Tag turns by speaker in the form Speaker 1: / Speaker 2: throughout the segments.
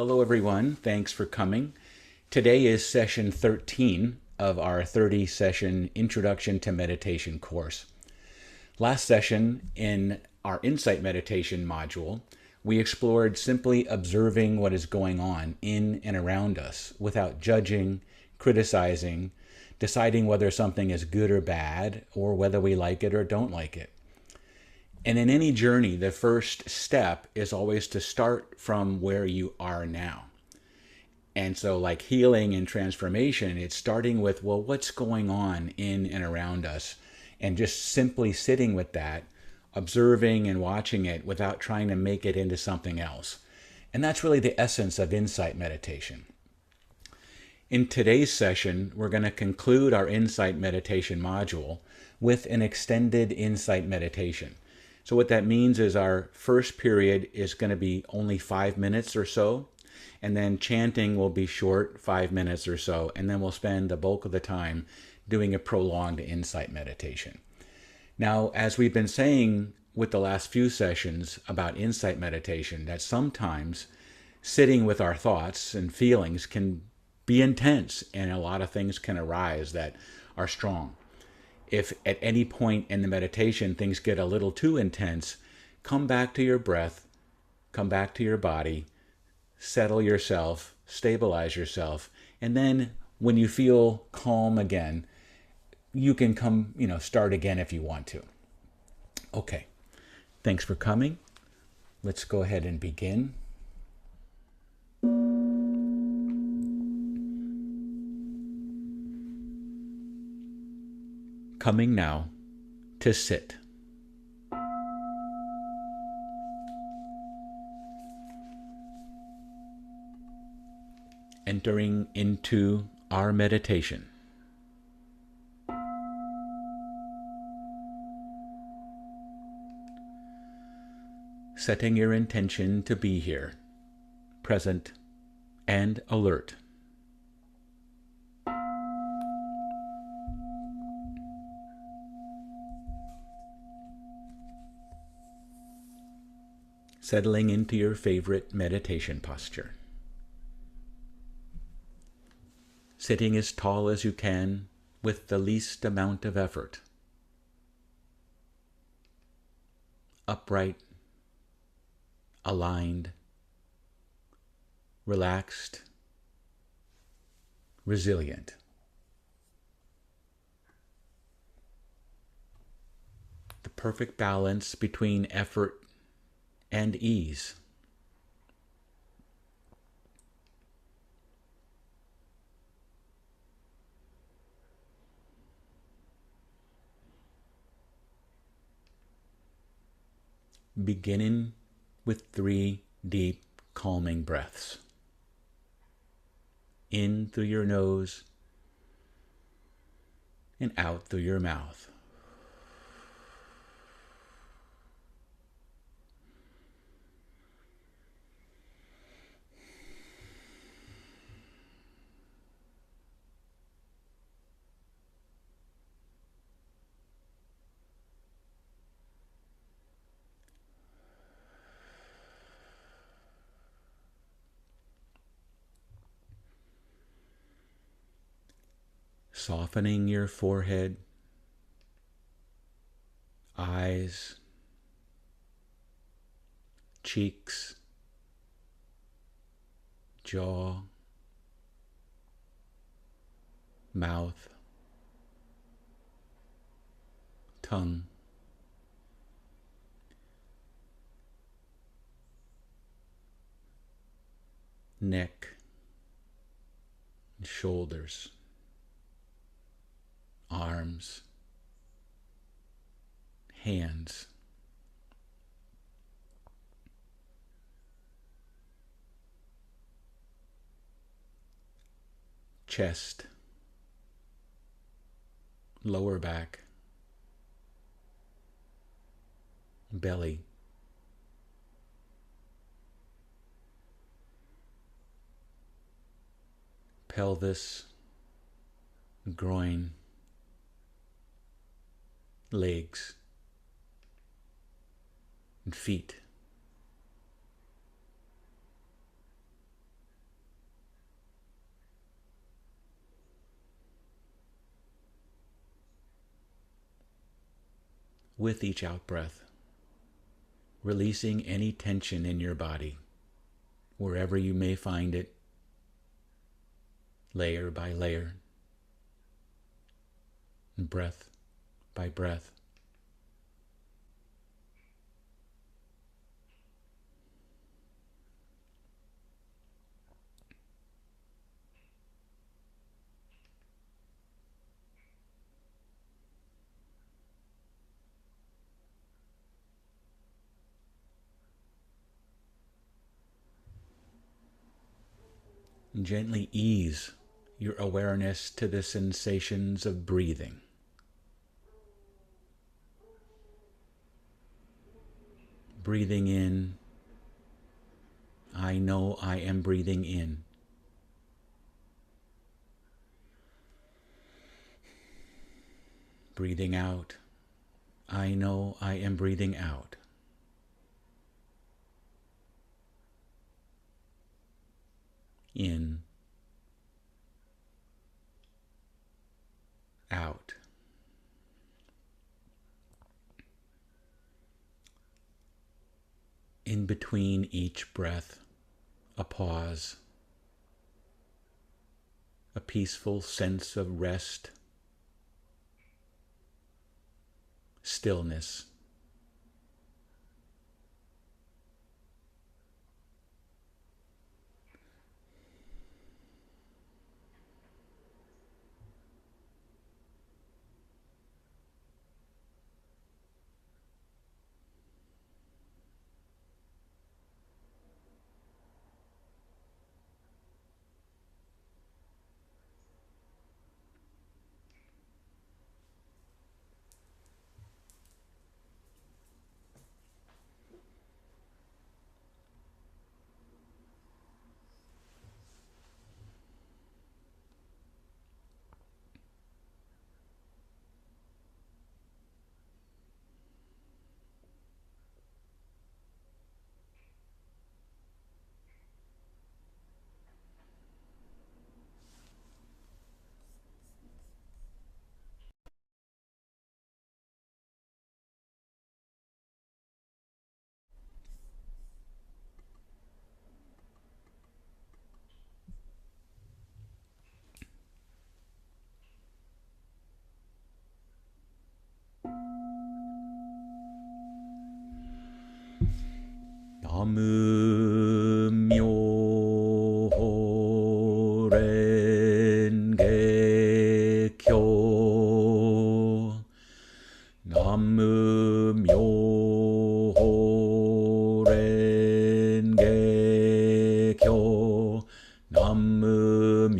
Speaker 1: Hello, everyone. Thanks for coming. Today is session 13 of our 30-session Introduction to Meditation course. Last session, in our Insight Meditation module, we explored simply observing what is going on in and around us without judging, criticizing, deciding whether something is good or bad, or whether we like it or don't like it. And in any journey, the first step is always to start from where you are now. And so like healing and transformation, it's starting with, well, what's going on in and around us? And just simply sitting with that, observing and watching it without trying to make it into something else. And that's really the essence of insight meditation. In today's session, we're going to conclude our insight meditation module with an extended insight meditation. So what that means is our first period is going to be only 5 minutes or so, and then chanting will be short, 5 minutes or so, and then we'll spend the bulk of the time doing a prolonged insight meditation. Now, as we've been saying with the last few sessions about insight meditation, that sometimes sitting with our thoughts and feelings can be intense, and a lot of things can arise that are strong. If at any point in the meditation things get a little too intense, come back to your breath, come back to your body, settle yourself, stabilize yourself, and then when you feel calm again, you can start again if you want to. Okay, thanks for coming. Let's go ahead and begin. Coming now to sit. Entering into our meditation. Setting your intention to be here, present and alert. Settling into your favorite meditation posture. Sitting as tall as you can with the least amount of effort. Upright, aligned, relaxed, resilient. The perfect balance between effort and ease. Beginning with 3 deep, calming breaths. In through your nose and out through your mouth. Softening your forehead, eyes, cheeks, jaw, mouth, tongue, neck, and shoulders, arms, hands, chest, lower back, belly, pelvis, groin, legs, and feet. with each out breath, releasing any tension in your body, wherever you may find it, layer by layer, breath by breath. Gently ease your awareness to the sensations of breathing. Breathing in, I know I am breathing in. Breathing out, I know I am breathing out. In, out. In between each breath, a pause, a peaceful sense of rest, stillness. 남무묘랭개교 남무묘랭개교 남무묘랭개교 남무묘랭개교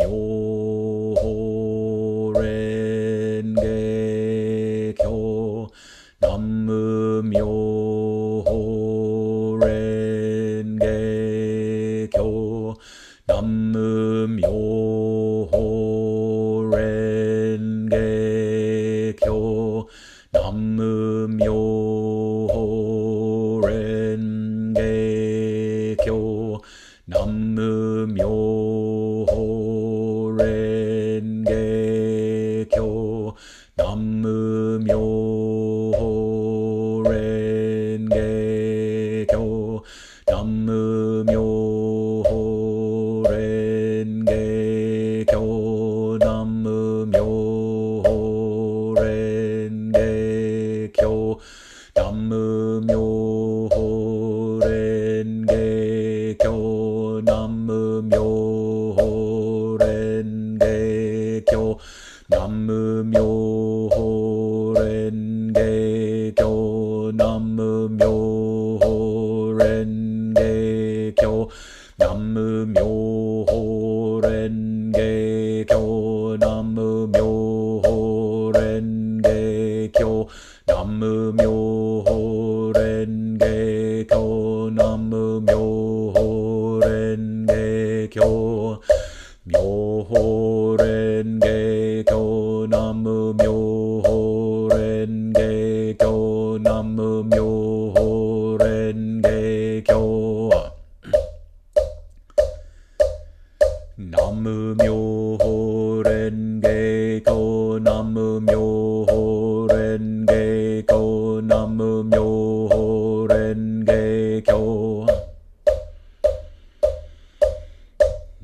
Speaker 1: 남무묘랭개교 남무묘랭개교 남무묘랭개교 남무묘랭개교 남무묘랭개교 남무묘랭개교 남무묘랭개교 남무묘랭개교 남무묘랭개교 남무묘랭개교 남무묘랭개교 남무묘랭개교 남무묘랭개교 남무묘랭개교 묘랭개교 남무묘랭개교 남무묘랭개교 남무묘랭개교 남무묘랭개교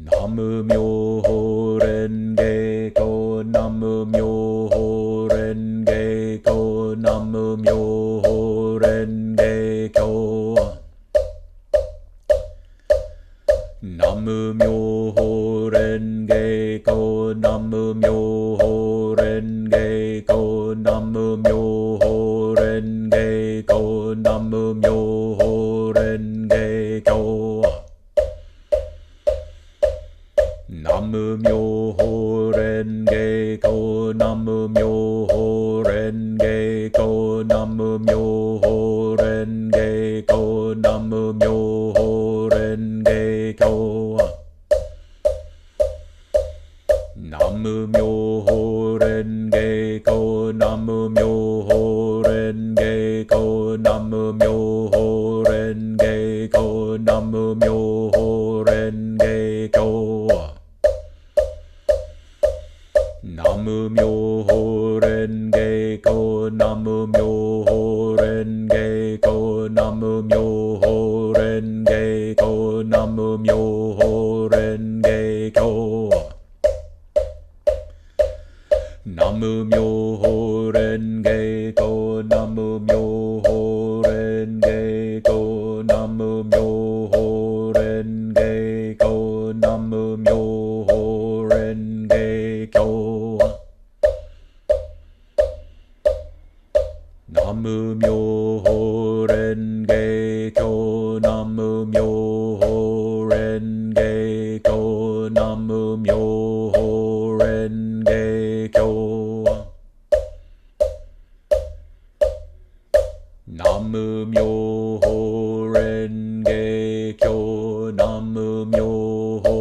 Speaker 1: Namu Myoho Renge Kyo, Namu Myoho Renge Kyo, Namu Myoho Renge Kyo. Namu Myoho Renge Kyo, Namu Myoho Renge Kyo, Namu Myoho Renge Kyo, Namu Myoho Renge Kyo. Namu Myoho Renge Kyo, Namu Myoho Renge Kyo, Namu Myoho Renge Kyo, Namu Myoho Renge Kyo. Namu Myoho Renge Kyo, Namu Myoho Renge Kyo, Namu Myoho Renge Kyo, Namu Myoho Renge Kyo. Namu Myoho Renge Kyo, Namu Myoho Renge Kyo, Namu Myoho Renge Kyo, Namu Myoho Renge Kyo. Namu Myoho Renge Kyo, Namu Myoho Renge Kyo, Namu Myoho Renge Kyo, Namu Myoho Renge Kyo. Namu Myoho Renge Kyo, Namu Myoho Renge Kyo, Namu Myoho Renge Kyo. Namu Myoho Renge Kyo, Namu Myoho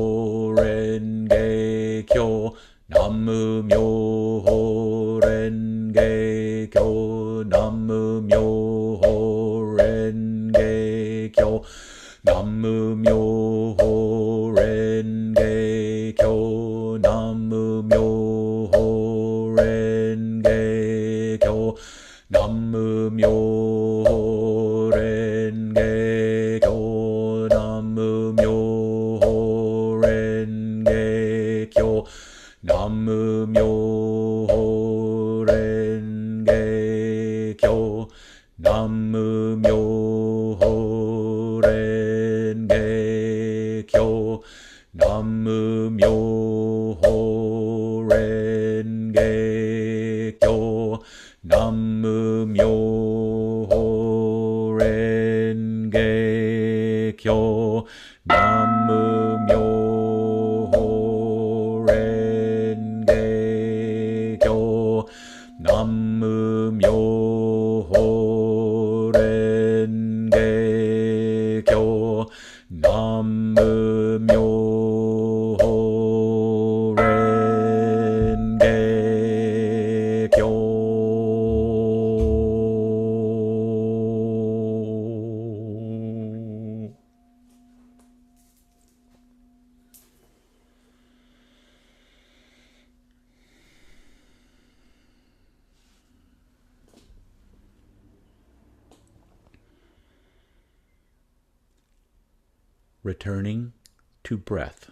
Speaker 1: Renge Kyo, Namu Myoho Renge Kyo, Namu Myoho Renge Kyo, Namu Myoho Renge Kyo, Namu Myoho Renge Kyo, Namu Myoho Renge Kyo, Namu Myoho Renge Kyo, Namu Myoho Renge Kyo, Namu Myoho Renge Kyo, Namu Myoho Renge Kyo, Namu Myoho Renge Kyo, Namu Myoho Renge Kyo, Namu Myoho Renge Kyo, Namu Myoho Renge Kyo. Returning to breath.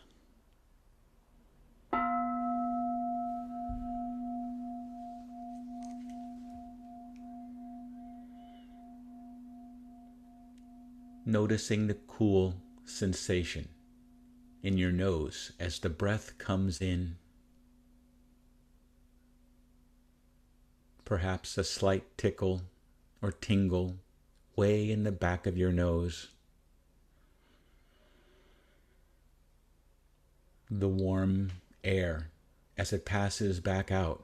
Speaker 1: Noticing the cool sensation in your nose as the breath comes in. Perhaps a slight tickle or tingle way in the back of your nose. The warm air as it passes back out.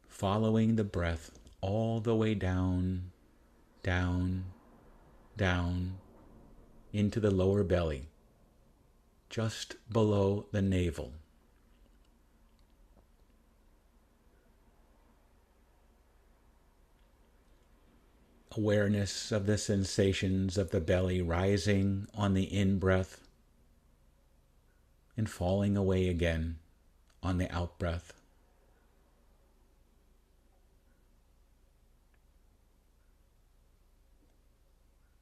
Speaker 1: Following the breath all the way down, down, down into the lower belly, just below the navel. Awareness of the sensations of the belly rising on the in-breath and falling away again on the out-breath.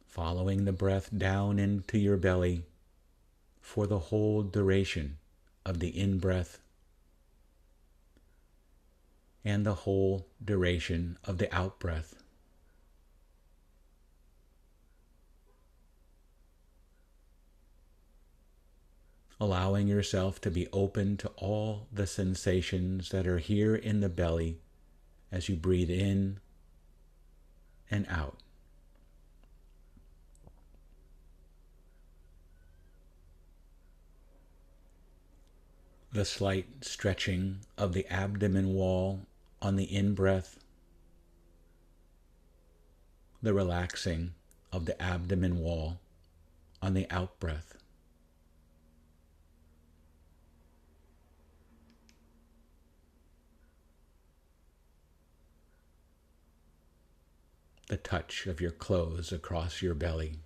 Speaker 1: Following the breath down into your belly for the whole duration of the in-breath and the whole duration of the out-breath. Allowing yourself to be open to all the sensations that are here in the belly as you breathe in and out. The slight stretching of the abdomen wall on the in-breath, the relaxing of the abdomen wall on the out-breath. The touch of your clothes across your belly.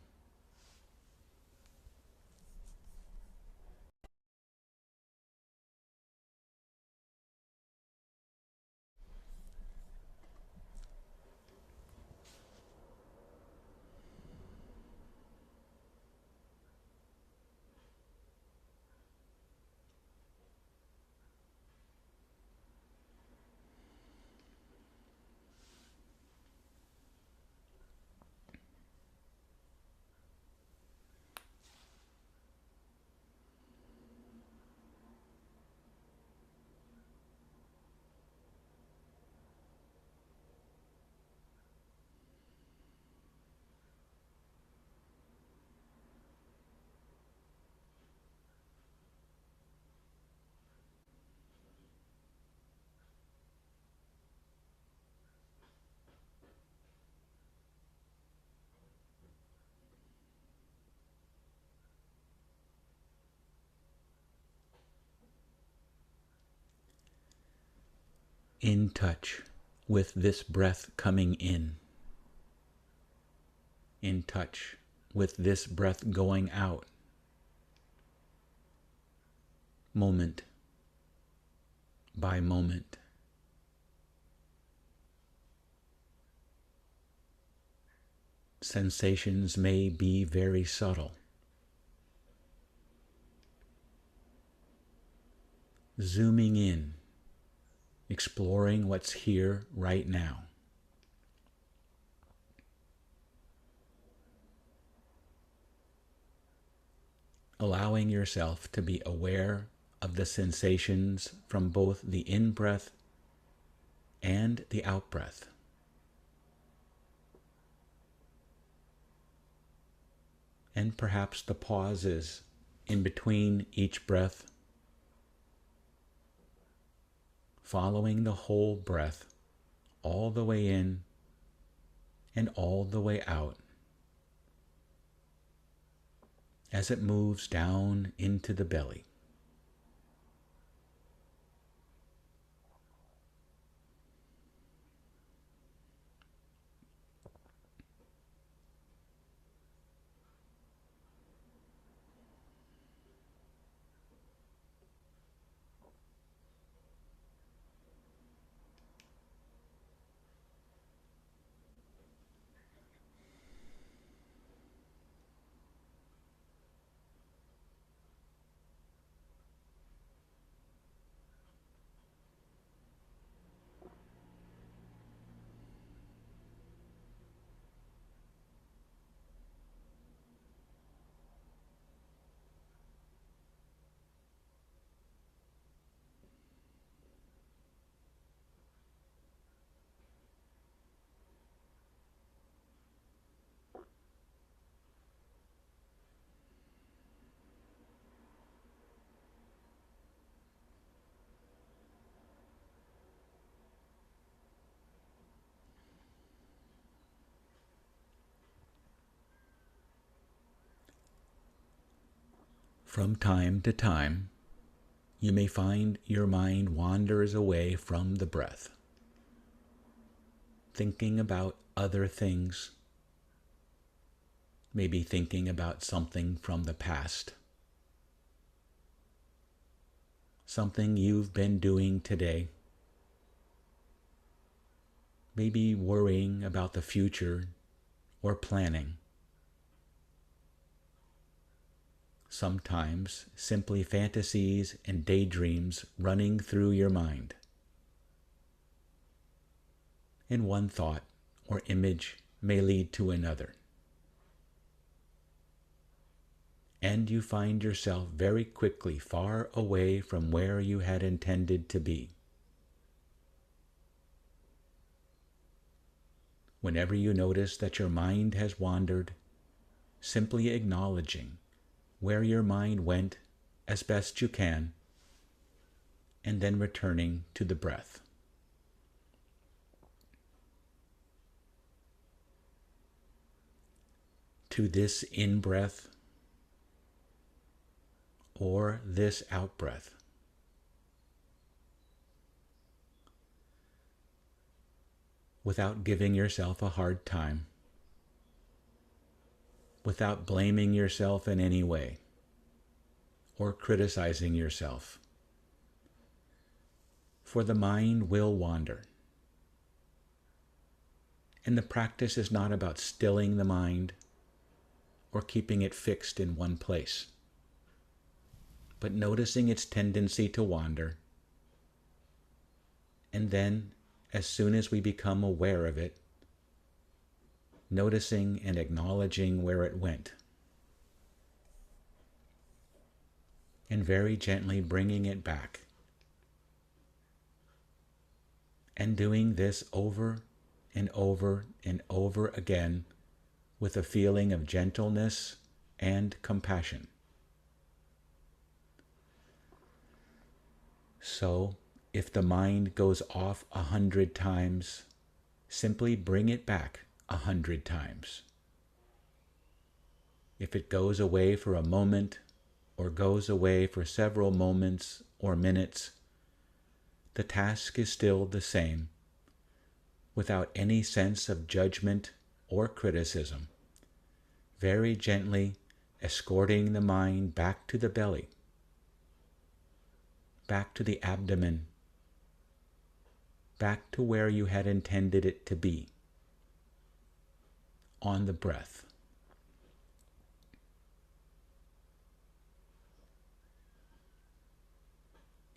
Speaker 1: In touch with this breath coming in touch with this breath going out, moment by moment. Sensations may be very subtle. Zooming in, exploring what's here right now. Allowing yourself to be aware of the sensations from both the in-breath and the out-breath. And perhaps the pauses in between each breath, following the whole breath all the way in and all the way out as it moves down into the belly. From time to time, you may find your mind wanders away from the breath, thinking about other things, maybe thinking about something from the past, something you've been doing today. Maybe worrying about the future or planning. Sometimes simply fantasies and daydreams running through your mind. And one thought or image may lead to another. And you find yourself very quickly far away from where you had intended to be. Whenever you notice that your mind has wandered, simply acknowledging where your mind went as best you can, and then returning to the breath. To this in-breath or this out-breath. Without giving yourself a hard time, without blaming yourself in any way, or criticizing yourself. For the mind will wander. And the practice is not about stilling the mind or keeping it fixed in one place, but noticing its tendency to wander. And then, as soon as we become aware of it, noticing and acknowledging where it went, and very gently bringing it back. And doing this over and over and over again with a feeling of gentleness and compassion. So, if the mind goes off 100 times, simply bring it back 100 times. If it goes away for a moment, or goes away for several moments or minutes, the task is still the same, without any sense of judgment or criticism, very gently escorting the mind back to the belly, back to the abdomen, back to where you had intended it to be, on the breath.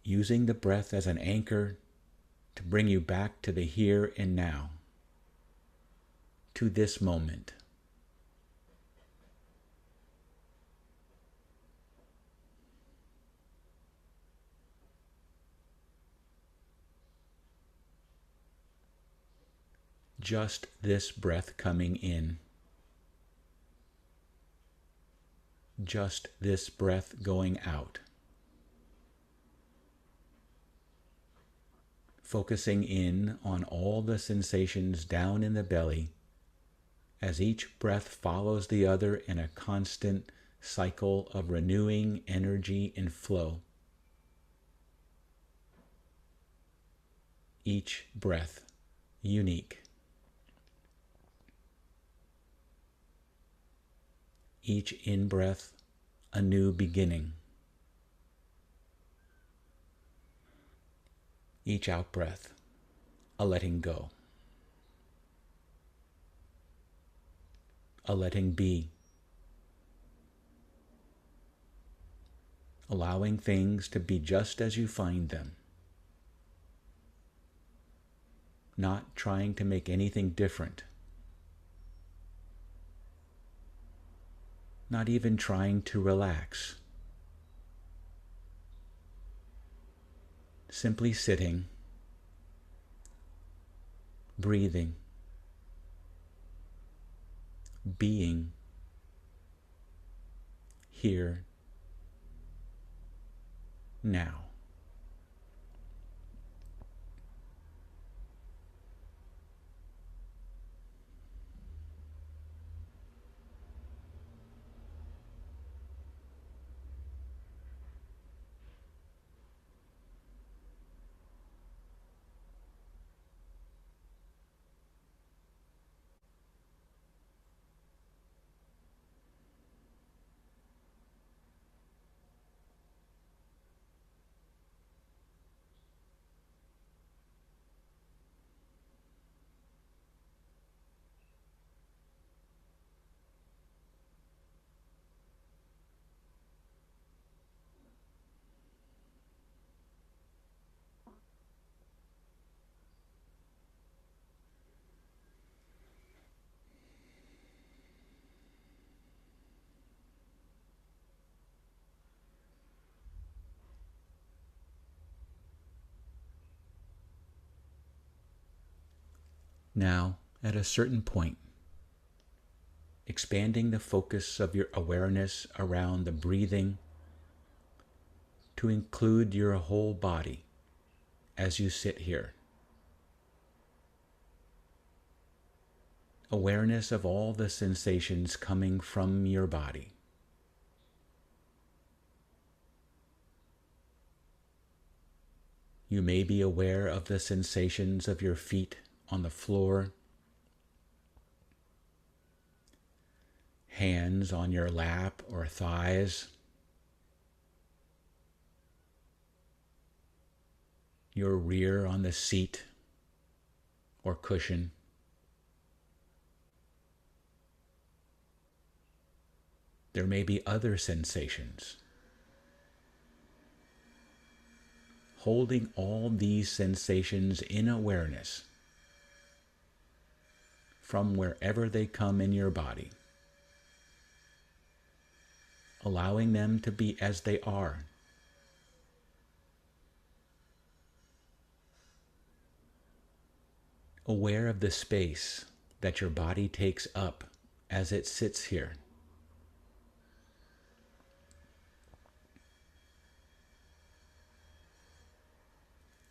Speaker 1: Using the breath as an anchor to bring you back to the here and now, to this moment. Just this breath coming in. Just this breath going out. Focusing in on all the sensations down in the belly as each breath follows the other in a constant cycle of renewing energy and flow. Each breath unique. Each in-breath a new beginning. Each out-breath a letting go. A letting be. Allowing things to be just as you find them. Not trying to make anything different. Not even trying to relax. Simply sitting, breathing, being here, now. Now, at a certain point, expanding the focus of your awareness around the breathing to include your whole body as you sit here. Awareness of all the sensations coming from your body. You may be aware of the sensations of your feet on the floor, hands on your lap or thighs, your rear on the seat or cushion. There may be other sensations. Holding all these sensations in awareness from wherever they come in your body, allowing them to be as they are. Aware of the space that your body takes up as it sits here.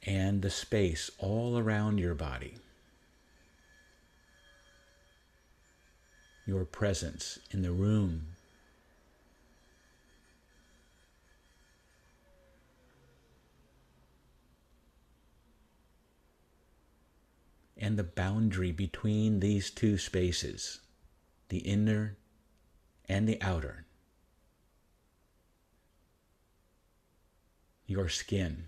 Speaker 1: And the space all around your body. Your presence in the room. And the boundary between these two spaces, the inner and the outer. Your skin.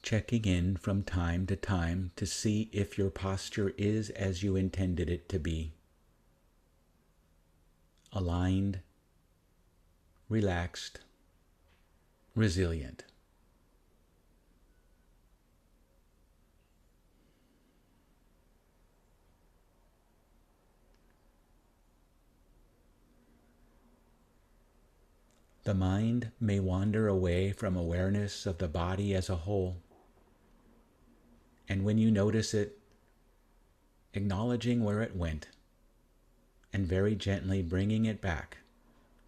Speaker 1: Checking in from time to time to see if your posture is as you intended it to be. Aligned, relaxed, resilient. The mind may wander away from awareness of the body as a whole. And when you notice it, acknowledging where it went, and very gently bringing it back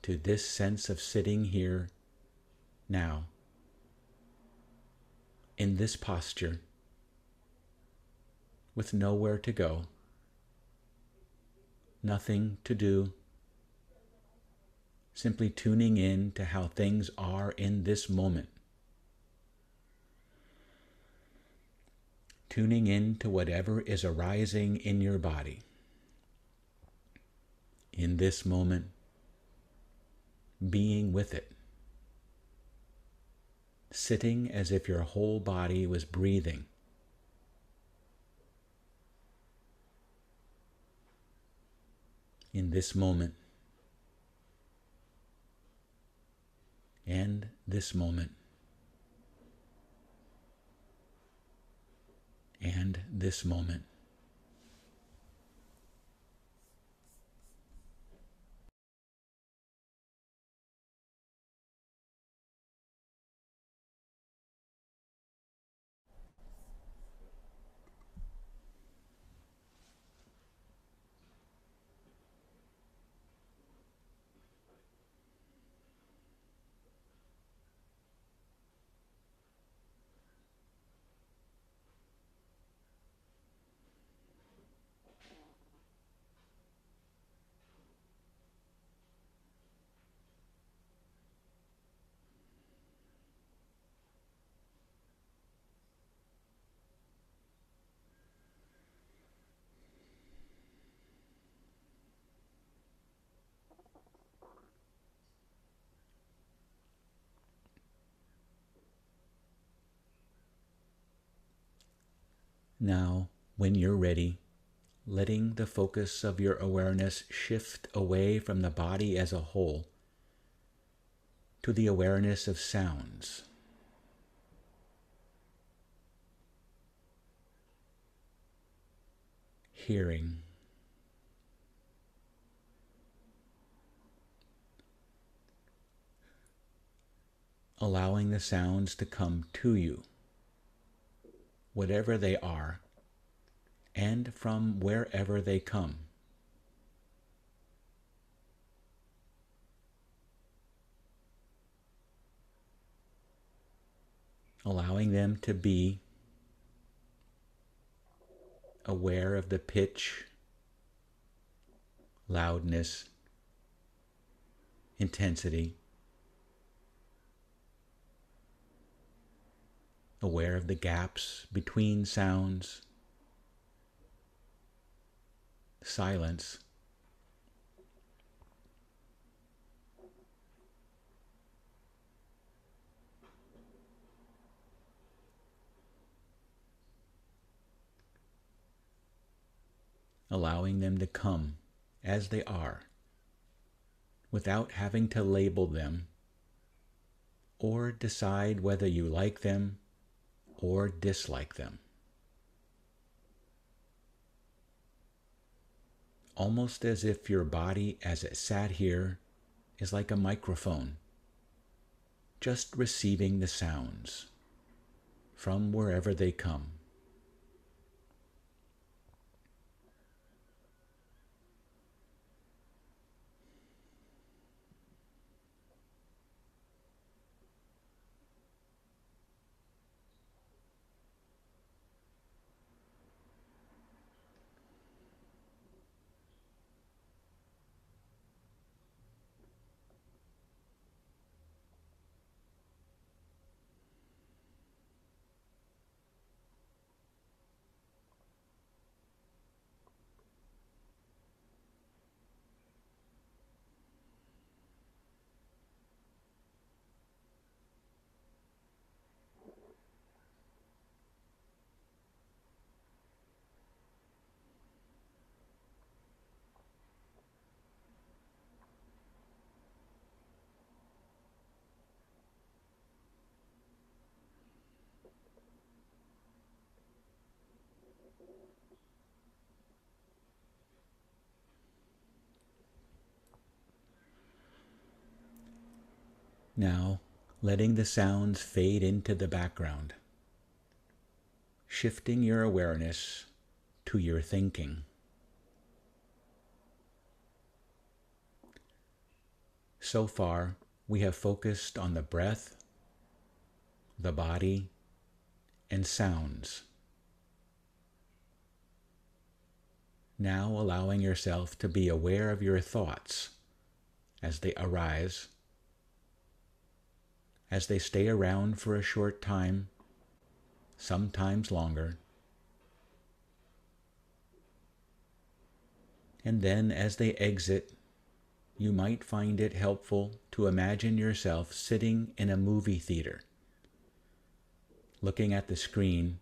Speaker 1: to this sense of sitting here now, in this posture, with nowhere to go, nothing to do, simply tuning in to how things are in this moment. Tuning in to whatever is arising in your body. In this moment, being with it. Sitting as if your whole body was breathing. In this moment. And this moment. And this moment. Now, when you're ready, letting the focus of your awareness shift away from the body as a whole to the awareness of sounds. Hearing. Allowing the sounds to come to you, whatever they are, and from wherever they come. Allowing them to be aware of the pitch, loudness, intensity, aware of the gaps between sounds, silence, allowing them to come as they are, without having to label them or decide whether you like them or dislike them. Almost as if your body as it sat here is like a microphone, just receiving the sounds from wherever they come. Now, letting the sounds fade into the background, shifting your awareness to your thinking. So far, we have focused on the breath, the body, and sounds. Now allowing yourself to be aware of your thoughts as they arise, as they stay around for a short time, sometimes longer, and then as they exit, you might find it helpful to imagine yourself sitting in a movie theater, looking at the screen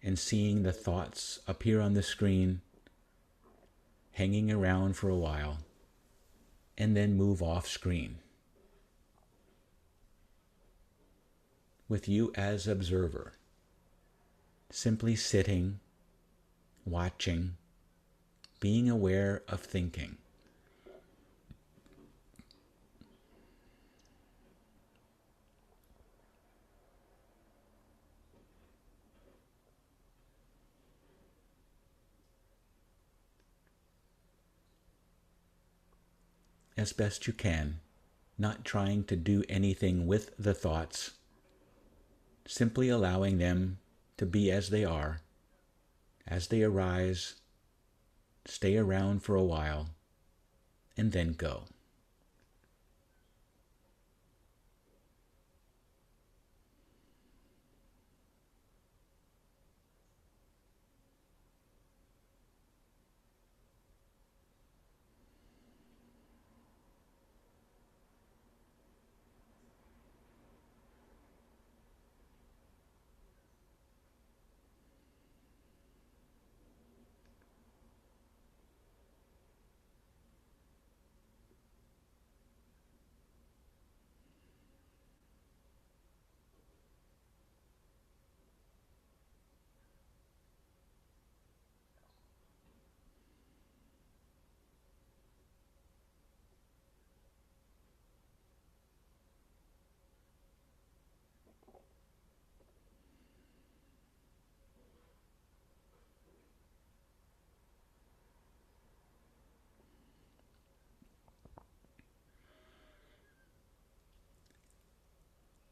Speaker 1: and seeing the thoughts appear on the screen, hanging around for a while, and then move off screen. With you as observer, simply sitting, watching, being aware of thinking. As best you can, not trying to do anything with the thoughts, simply allowing them to be as they are, as they arise, stay around for a while, and then go.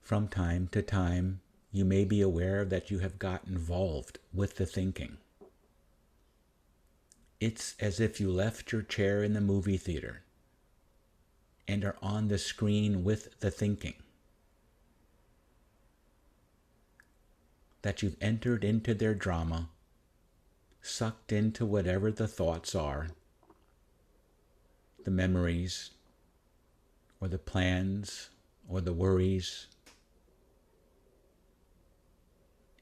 Speaker 1: From time to time, you may be aware that you have got involved with the thinking. It's as if you left your chair in the movie theater and are on the screen with the thinking. That you've entered into their drama, sucked into whatever the thoughts are, the memories, or the plans, or the worries.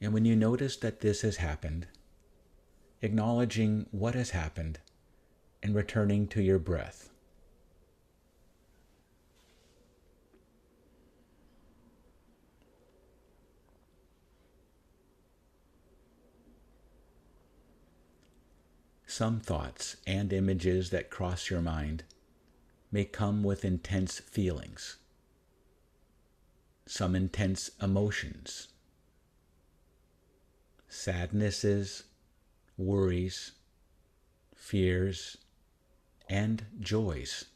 Speaker 1: And when you notice that this has happened, acknowledging what has happened and returning to your breath. Some thoughts and images that cross your mind may come with intense feelings, some intense emotions, sadnesses, worries, fears, and joys.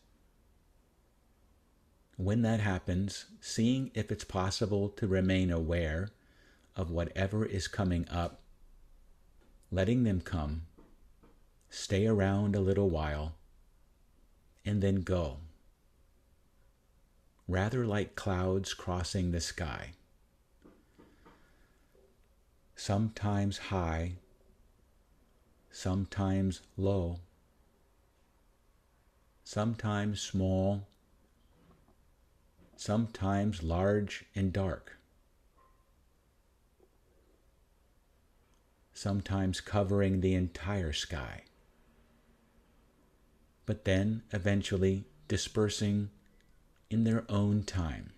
Speaker 1: When that happens, seeing if it's possible to remain aware of whatever is coming up, letting them come, stay around a little while, and then go. Rather like clouds crossing the sky. Sometimes high, sometimes low, sometimes small, sometimes large and dark, sometimes covering the entire sky, but then eventually dispersing in their own time.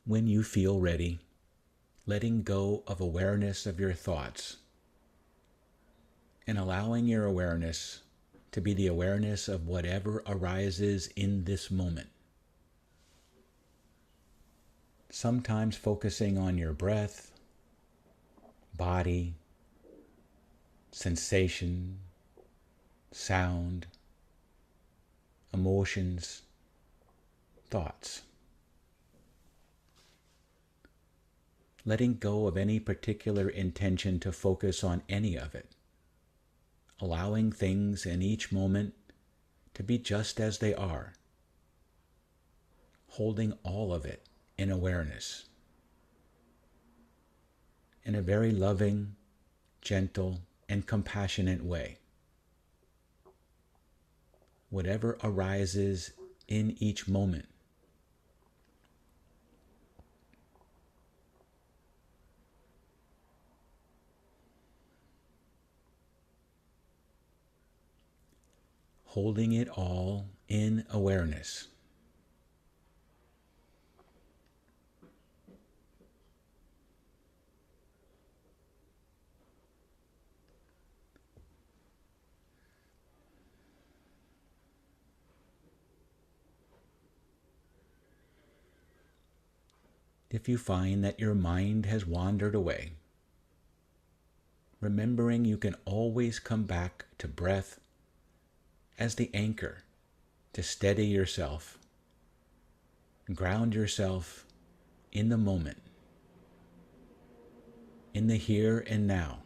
Speaker 1: When you feel ready, letting go of awareness of your thoughts and allowing your awareness to be the awareness of whatever arises in this moment. Sometimes focusing on your breath, body, sensation, sound, emotions, thoughts. Letting go of any particular intention to focus on any of it. Allowing things in each moment to be just as they are. Holding all of it in awareness. In a very loving, gentle, and compassionate way. Whatever arises in each moment. Holding it all in awareness. If you find that your mind has wandered away, remembering you can always come back to breath as the anchor to steady yourself, ground yourself in the moment, in the here and now,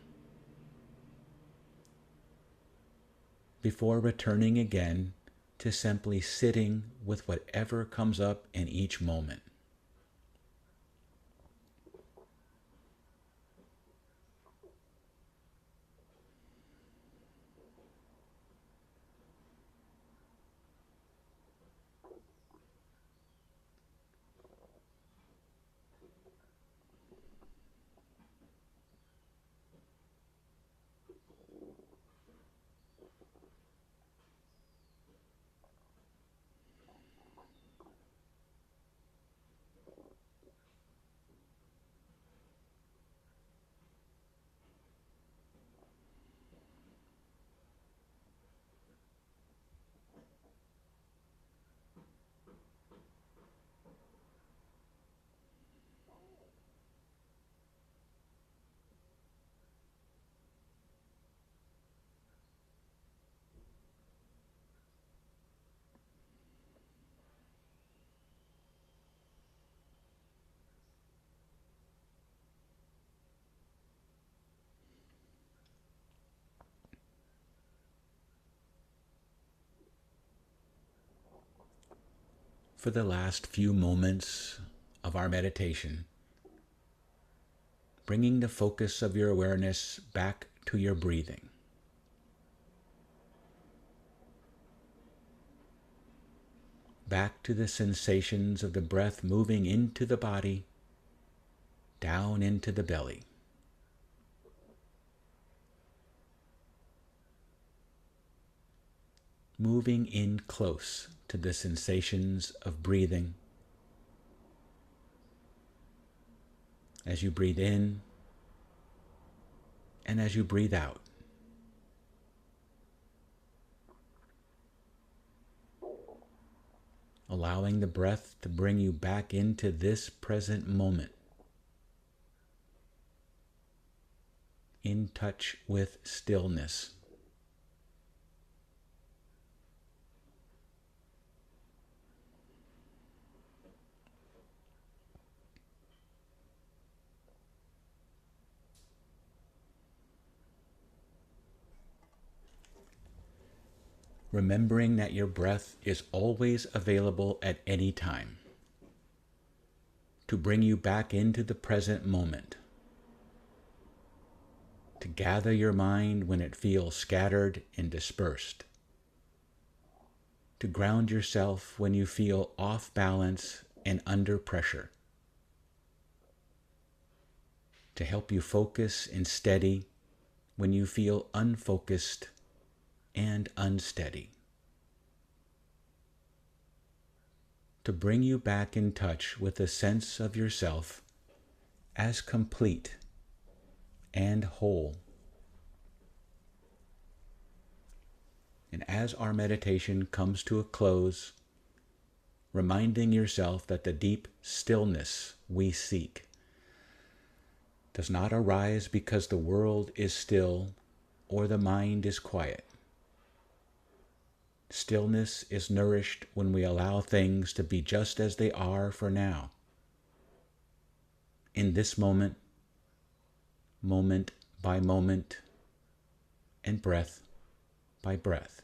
Speaker 1: before returning again to simply sitting with whatever comes up in each moment. For the last few moments of our meditation, bringing the focus of your awareness back to your breathing. Back to the sensations of the breath moving into the body, down into the belly. Moving in close to the sensations of breathing. As you breathe in and as you breathe out. Allowing the breath to bring you back into this present moment. In touch with stillness. Remembering that your breath is always available at any time to bring you back into the present moment, to gather your mind when it feels scattered and dispersed, to ground yourself when you feel off balance and under pressure, to help you focus and steady when you feel unfocused and unsteady, to bring you back in touch with a sense of yourself as complete and whole. And as our meditation comes to a close, reminding yourself that the deep stillness we seek does not arise because the world is still or the mind is quiet. Stillness is nourished when we allow things to be just as they are for now. In this moment, moment by moment, and breath by breath.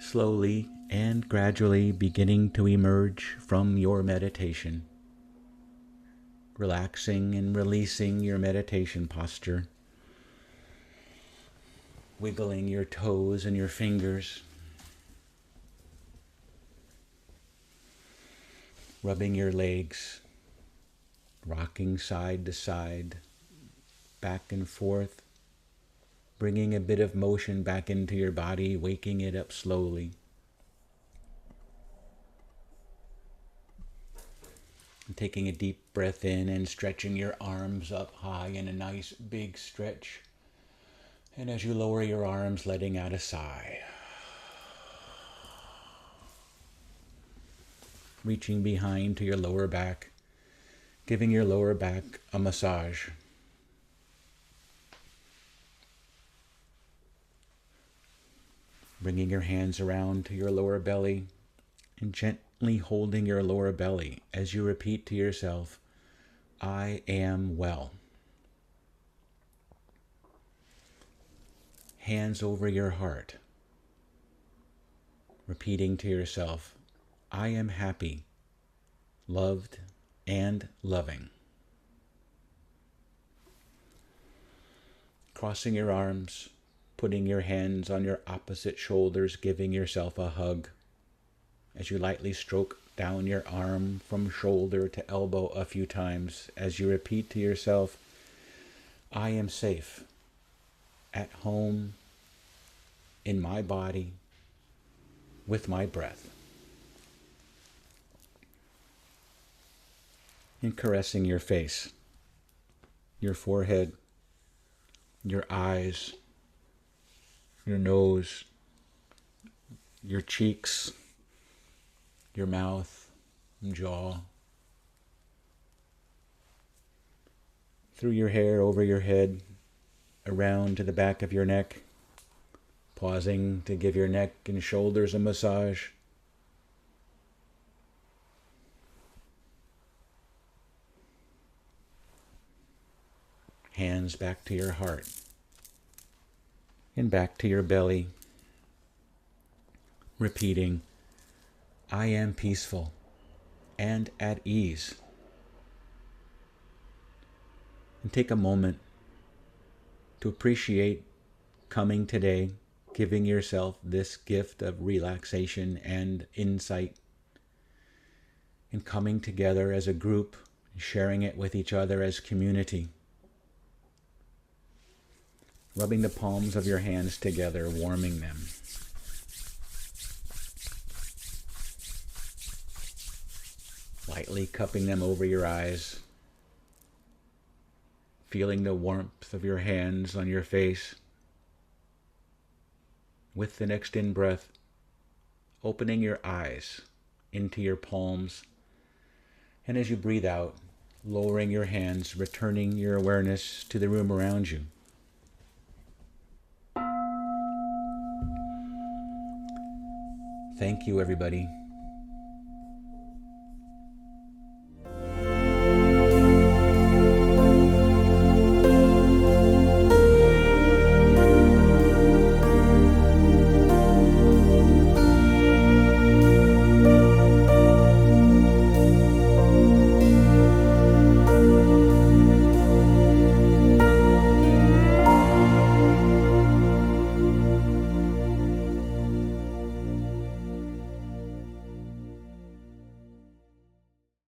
Speaker 1: Slowly and gradually beginning to emerge from your meditation, relaxing and releasing your meditation posture, wiggling your toes and your fingers, rubbing your legs, rocking side to side, back and forth, bringing a bit of motion back into your body, waking it up slowly. And taking a deep breath in and stretching your arms up high in a nice big stretch. And as you lower your arms, letting out a sigh. Reaching behind to your lower back, giving your lower back a massage. Bringing your hands around to your lower belly and gently holding your lower belly as you repeat to yourself, I am well. Hands over your heart, repeating to yourself, I am happy, loved, and loving. Crossing your arms, putting your hands on your opposite shoulders, giving yourself a hug as you lightly stroke down your arm from shoulder to elbow a few times as you repeat to yourself, I am safe, at home, in my body, with my breath. And caressing your face, your forehead, your eyes, your nose, your cheeks, your mouth and jaw, through your hair, over your head, around to the back of your neck, pausing to give your neck and shoulders a massage. Hands back to your heart and back to your belly, repeating, I am peaceful and at ease. And take a moment to appreciate coming today, giving yourself this gift of relaxation and insight, and coming together as a group, sharing it with each other as community. Rubbing the palms of your hands together, warming them. Lightly cupping them over your eyes. Feeling the warmth of your hands on your face. With the next in-breath, opening your eyes into your palms. And as you breathe out, lowering your hands, returning your awareness to the room around you. Thank you, everybody.